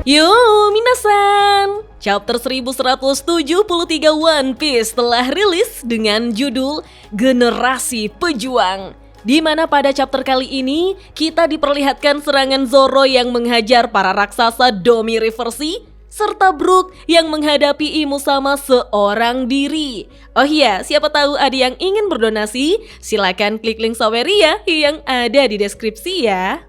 Yo, minasan! Chapter 1173 One Piece telah rilis dengan judul Generasi Pejuang. Di mana pada chapter kali ini kita diperlihatkan serangan Zoro yang menghajar para raksasa Domi Reversi serta Brook yang menghadapi Imusama seorang diri. Oh iya, siapa tahu ada yang ingin berdonasi? Silakan klik link Saweria yang ada di deskripsi ya.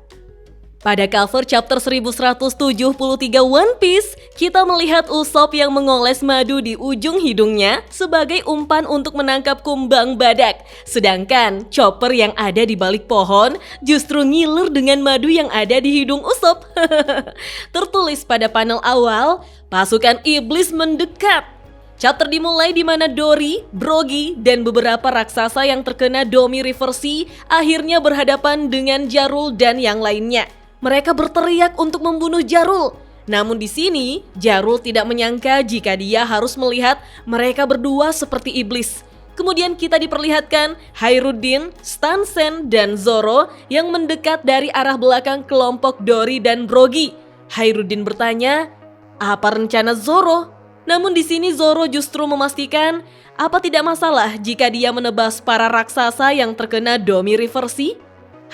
Pada cover chapter 1173 One Piece, kita melihat Usopp yang mengoles madu di ujung hidungnya sebagai umpan untuk menangkap kumbang badak. Sedangkan Chopper yang ada di balik pohon justru ngiler dengan madu yang ada di hidung Usopp. Tertulis pada panel awal, pasukan iblis mendekat. Chapter dimulai di mana Dory, Brogy, dan beberapa raksasa yang terkena Domi Reversi akhirnya berhadapan dengan Jarul dan yang lainnya. Mereka berteriak untuk membunuh Jarul. Namun di sini, Jarul tidak menyangka jika dia harus melihat mereka berdua seperti iblis. Kemudian kita diperlihatkan Hairuddin, Stansen, dan Zoro yang mendekat dari arah belakang kelompok Dory dan Brogy. Hairuddin bertanya, apa rencana Zoro? Namun di sini Zoro justru memastikan apa tidak masalah jika dia menebas para raksasa yang terkena Domi Reversi?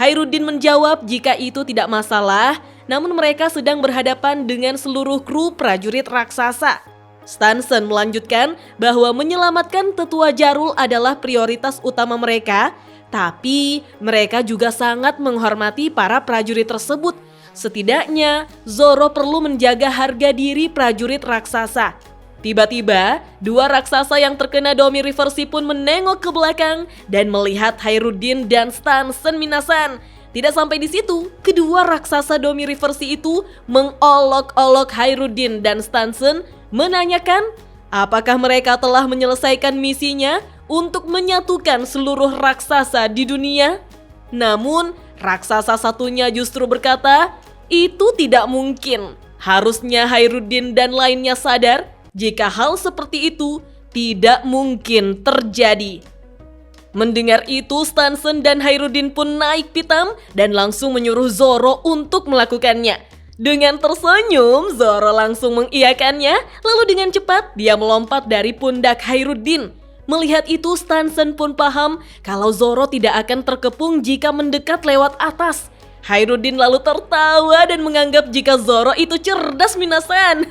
Hairuddin menjawab jika itu tidak masalah, namun mereka sedang berhadapan dengan seluruh kru prajurit raksasa. Stansen melanjutkan bahwa menyelamatkan tetua Jarul adalah prioritas utama mereka, tapi mereka juga sangat menghormati para prajurit tersebut. Setidaknya, Zoro perlu menjaga harga diri prajurit raksasa. Tiba-tiba, dua raksasa yang terkena Domi Reversi pun menengok ke belakang dan melihat Hairuddin dan Stansen minasan. Tidak sampai di situ, kedua raksasa Domi Reversi itu mengolok-olok Hairuddin dan Stansen menanyakan apakah mereka telah menyelesaikan misinya untuk menyatukan seluruh raksasa di dunia. Namun, raksasa satunya justru berkata, itu tidak mungkin. Harusnya Hairuddin dan lainnya sadar jika hal seperti itu tidak mungkin terjadi. Mendengar itu, Stansen dan Hairuddin pun naik pitam dan langsung menyuruh Zoro untuk melakukannya. Dengan tersenyum, Zoro langsung mengiyakannya, lalu dengan cepat dia melompat dari pundak Hairuddin. Melihat itu, Stansen pun paham kalau Zoro tidak akan terkepung jika mendekat lewat atas. Hairuddin lalu tertawa dan menganggap jika Zoro itu cerdas minasan.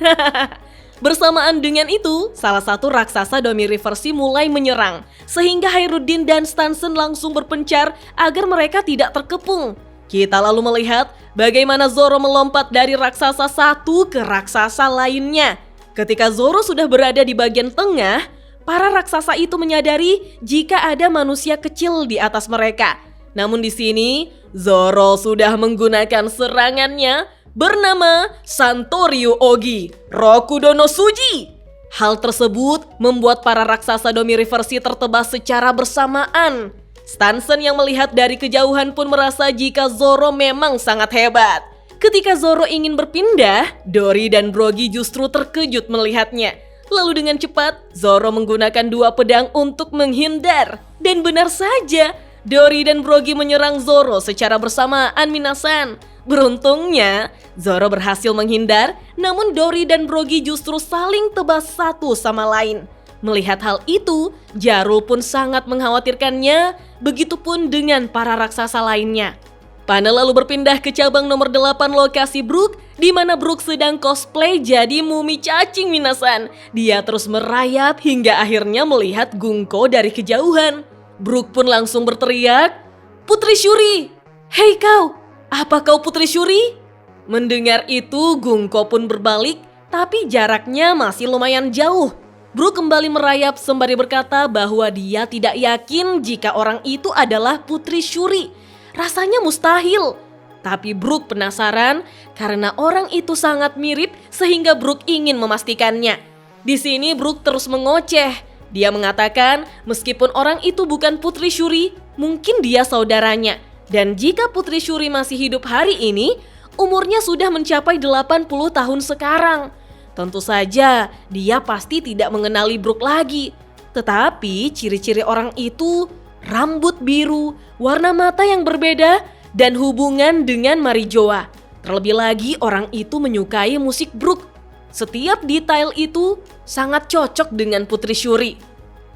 Bersamaan dengan itu, salah satu raksasa Domi Reversi mulai menyerang, sehingga Hairuddin dan Stansen langsung berpencar agar mereka tidak terkepung. Kita lalu melihat bagaimana Zoro melompat dari raksasa satu ke raksasa lainnya. Ketika Zoro sudah berada di bagian tengah, para raksasa itu menyadari jika ada manusia kecil di atas mereka. Namun di sini, Zoro sudah menggunakan serangannya bernama Santoryu Ogi Rokudo no Suji. Hal tersebut membuat para raksasa Domi Reversi tertebas secara bersamaan. Stansen yang melihat dari kejauhan pun merasa jika Zoro memang sangat hebat. Ketika Zoro ingin berpindah, Dory dan Brogy justru terkejut melihatnya. Lalu dengan cepat, Zoro menggunakan dua pedang untuk menghindar. Dan benar saja, Dory dan Brogy menyerang Zoro secara bersamaan minasan. Beruntungnya, Zoro berhasil menghindar, namun Dory dan Brogy justru saling tebas satu sama lain. Melihat hal itu, Jarul pun sangat mengkhawatirkannya, begitupun dengan para raksasa lainnya. Panel lalu berpindah ke cabang nomor 8 lokasi Brook, di mana Brook sedang cosplay jadi mumi cacing minasan. Dia terus merayap hingga akhirnya melihat Gunko dari kejauhan. Brook pun langsung berteriak, "Putri Shuri! Hei kau! Apa kau Putri Shuri?" Mendengar itu, Gunko pun berbalik, tapi jaraknya masih lumayan jauh. Brook kembali merayap sembari berkata bahwa dia tidak yakin jika orang itu adalah Putri Shuri. Rasanya mustahil. Tapi Brook penasaran karena orang itu sangat mirip sehingga Brook ingin memastikannya. Di sini Brook terus mengoceh. Dia mengatakan meskipun orang itu bukan Putri Shuri, mungkin dia saudaranya. Dan jika Putri Shuri masih hidup hari ini, umurnya sudah mencapai 80 tahun sekarang. Tentu saja dia pasti tidak mengenali Brook lagi. Tetapi ciri-ciri orang itu rambut biru, warna mata yang berbeda, dan hubungan dengan Marijoa. Terlebih lagi orang itu menyukai musik Brook. Setiap detail itu sangat cocok dengan Putri Shuri.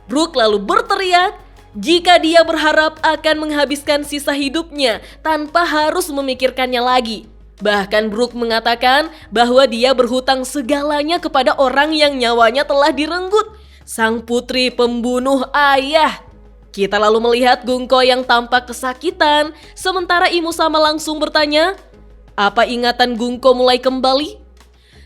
Brook lalu berteriak jika dia berharap akan menghabiskan sisa hidupnya tanpa harus memikirkannya lagi. Bahkan Brook mengatakan bahwa dia berhutang segalanya kepada orang yang nyawanya telah direnggut, sang putri pembunuh ayah. Kita lalu melihat Gungko yang tampak kesakitan, sementara Imusama langsung bertanya, apa ingatan Gungko mulai kembali?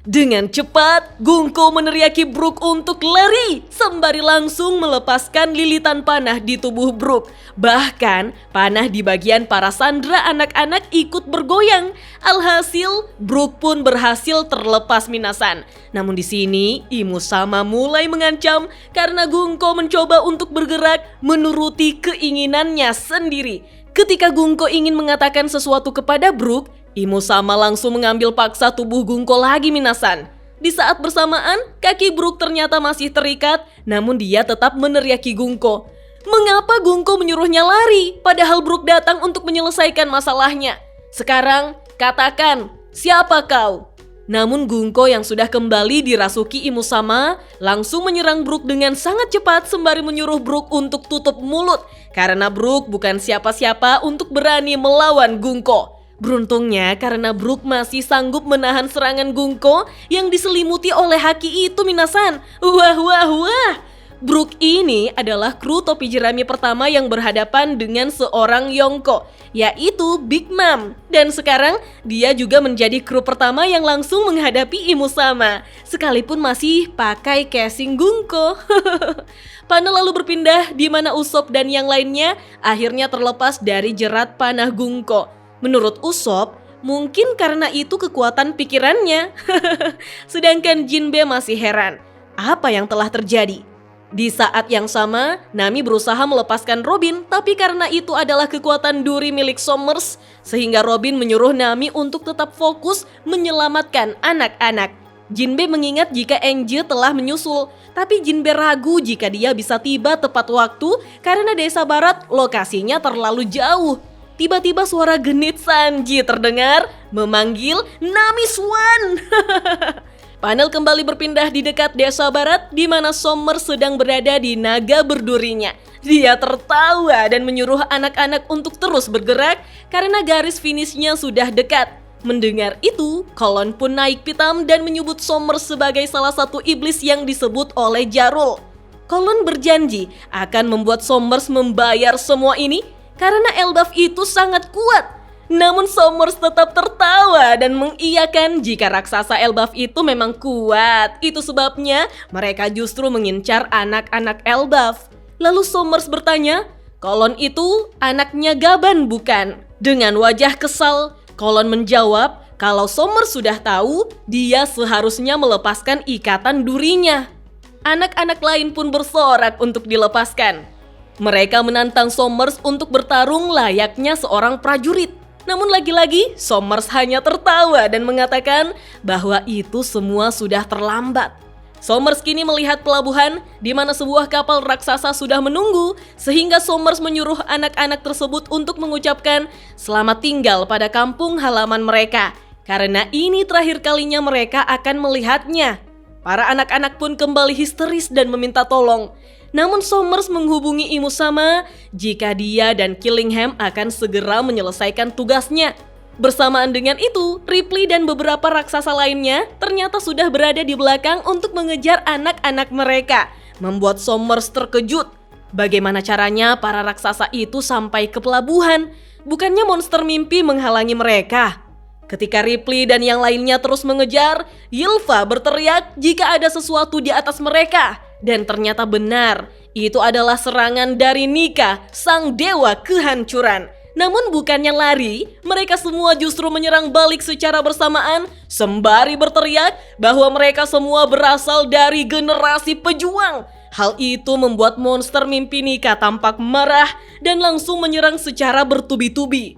Dengan cepat, Gungko meneriaki Brook untuk lari, sembari langsung melepaskan lilitan panah di tubuh Brook. Bahkan, panah di bagian para sandera anak-anak ikut bergoyang. Alhasil, Brook pun berhasil terlepas minasan. Namun di sini, Imusama mulai mengancam karena Gungko mencoba untuk bergerak menuruti keinginannya sendiri. Ketika Gungko ingin mengatakan sesuatu kepada Brook, Imusama langsung mengambil paksa tubuh Gungko lagi minasan. Di saat bersamaan, kaki Brook ternyata masih terikat, namun dia tetap meneriaki Gungko. Mengapa Gungko menyuruhnya lari, padahal Brook datang untuk menyelesaikan masalahnya? Sekarang, katakan, siapa kau? Namun Gungko yang sudah kembali dirasuki Imusama langsung menyerang Brook dengan sangat cepat sembari menyuruh Brook untuk tutup mulut. Karena Brook bukan siapa-siapa untuk berani melawan Gungko. Beruntungnya karena Brook masih sanggup menahan serangan Gungko yang diselimuti oleh haki itu minasan. Wah. Brook ini adalah kru topi jerami pertama yang berhadapan dengan seorang Yonko, yaitu Big Mom. Dan sekarang dia juga menjadi kru pertama yang langsung menghadapi Imusama, sekalipun masih pakai casing Gungko. Panah lalu berpindah di mana Usopp dan yang lainnya akhirnya terlepas dari jerat panah Gungko. Menurut Usopp, mungkin karena itu kekuatan pikirannya. Sedangkan Jinbe masih heran, apa yang telah terjadi? Di saat yang sama, Nami berusaha melepaskan Robin, tapi karena itu adalah kekuatan duri milik Sommers, sehingga Robin menyuruh Nami untuk tetap fokus menyelamatkan anak-anak. Jinbe mengingat jika Enji telah menyusul, tapi Jinbe ragu jika dia bisa tiba tepat waktu karena desa barat lokasinya terlalu jauh. Tiba-tiba suara genit Sanji terdengar memanggil Nami Swan. Panel kembali berpindah di dekat desa barat di mana Sommers sedang berada di naga berdurinya. Dia tertawa dan menyuruh anak-anak untuk terus bergerak karena garis finishnya sudah dekat. Mendengar itu, Kolon pun naik pitam dan menyebut Sommers sebagai salah satu iblis yang disebut oleh Jarul. Kolon berjanji akan membuat Sommers membayar semua ini karena Elbaf itu sangat kuat. Namun Sommers tetap tertawa dan mengiyakan jika raksasa Elbaf itu memang kuat. Itu sebabnya mereka justru mengincar anak-anak Elbaf. Lalu Sommers bertanya, Kolon itu anaknya Gaban bukan? Dengan wajah kesal, Kolon menjawab kalau Sommers sudah tahu, dia seharusnya melepaskan ikatan durinya. Anak-anak lain pun bersorak untuk dilepaskan. Mereka menantang Sommers untuk bertarung layaknya seorang prajurit. Namun lagi-lagi Sommers hanya tertawa dan mengatakan bahwa itu semua sudah terlambat. Sommers kini melihat pelabuhan di mana sebuah kapal raksasa sudah menunggu, sehingga Sommers menyuruh anak-anak tersebut untuk mengucapkan selamat tinggal pada kampung halaman mereka. Karena ini terakhir kalinya mereka akan melihatnya. Para anak-anak pun kembali histeris dan meminta tolong. Namun Sommers menghubungi Imusama jika dia dan Killingham akan segera menyelesaikan tugasnya. Bersamaan dengan itu, Ripley dan beberapa raksasa lainnya ternyata sudah berada di belakang untuk mengejar anak-anak mereka, membuat Sommers terkejut. Bagaimana caranya para raksasa itu sampai ke pelabuhan? Bukannya monster mimpi menghalangi mereka? Ketika Ripley dan yang lainnya terus mengejar, Ylva berteriak jika ada sesuatu di atas mereka. Dan ternyata benar, itu adalah serangan dari Nika, sang dewa kehancuran. Namun bukannya lari, mereka semua justru menyerang balik secara bersamaan, sembari berteriak bahwa mereka semua berasal dari generasi pejuang. Hal itu membuat monster mimpi Nika tampak marah dan langsung menyerang secara bertubi-tubi.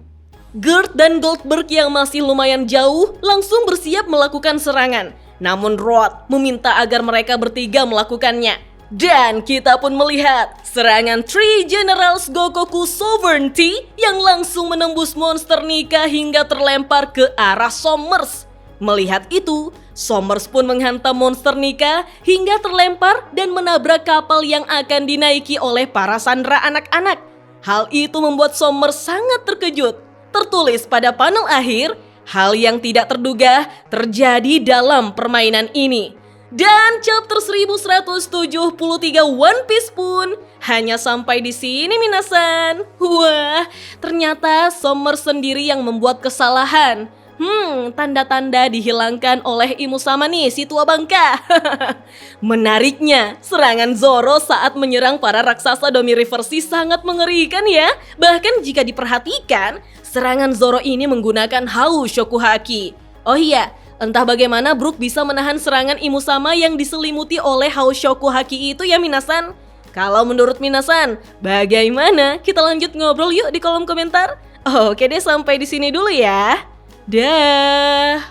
Gert dan Goldberg yang masih lumayan jauh langsung bersiap melakukan serangan. Namun Rod meminta agar mereka bertiga melakukannya. Dan kita pun melihat serangan Three Generals Gokoku Sovereignty yang langsung menembus monster Nika hingga terlempar ke arah Sommers. Melihat itu, Sommers pun menghantam monster Nika hingga terlempar dan menabrak kapal yang akan dinaiki oleh para sandera anak-anak. Hal itu membuat Sommers sangat terkejut. Tertulis pada panel akhir, hal yang tidak terduga terjadi dalam permainan ini. Dan chapter 1173 One Piece pun hanya sampai di sini minasan. Wah, ternyata Sommers sendiri yang membuat kesalahan. Tanda-tanda dihilangkan oleh Imusama nih, si tua bangka. Menariknya, serangan Zoro saat menyerang para raksasa Domi River Sea sangat mengerikan ya. Bahkan jika diperhatikan, serangan Zoro ini menggunakan Hau Shokuhaki. Oh iya, entah bagaimana Brook bisa menahan serangan Imusama yang diselimuti oleh Hau Shokuhaki itu ya minasan. Kalau menurut minasan, bagaimana? Kita lanjut ngobrol yuk di kolom komentar. Oke deh, sampai di sini dulu ya. Dah.